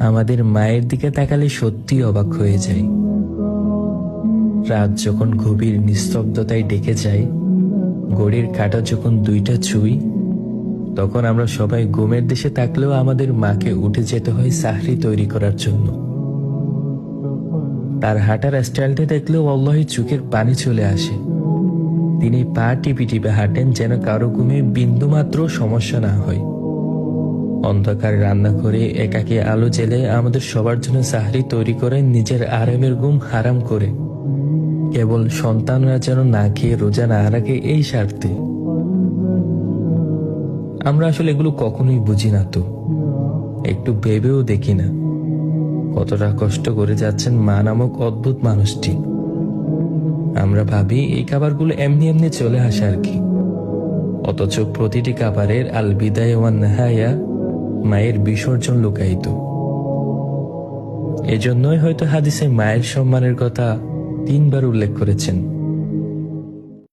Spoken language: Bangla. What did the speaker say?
আমাদের মায়ের দিকে তাকালে সত্যি অবাক হয়ে যায়। রাত যখন গভীর নিস্তব্ধতায় ডেকে যায়, ঘড়ির কাঁটা যখন 2টা ছুঁই, তখন আমরা সবাই ঘুমের দেশে থাকলেও আমাদের মাকে উঠে যেতে হয় সাহরি তৈরি করার জন্য। তার হাঁটার স্টাইলটা দেখলেও আল্লাহি চোখের পানি চলে আসে। তিনি পা টিপে টিপে হাঁটেন যেন কারো ঘুমে বিন্দুমাত্র সমস্যা না হয়। অন্ধকার রান্না করে একাকী আলো জেলে আমাদের সবার জন্য সাহরি তৈরি করে নিজের আরামের ঘুম হারাম করে কেবল সন্তানরা যেন না খেয়ে রোজা না রাখে এই স্বার্থে। আমরা আসলে এগুলো কখনোই বুঝি না, তো একটু ভেবেও দেখি না কতটা কষ্ট করে যাচ্ছেন মা নামক অদ্ভুত মানুষটি। আমরা ভাবি এই খাবারগুলো এমনি এমনি চলে আসে আর কি, অথচ প্রতিটি খাবারের আল বিদায় ওয়ান নেহায়া মায়ের বিসর্জন লুকায়িত। এজন্যই হয়তো হাদিসে মায়ের সম্মানের কথা 3বার উল্লেখ করেছেন।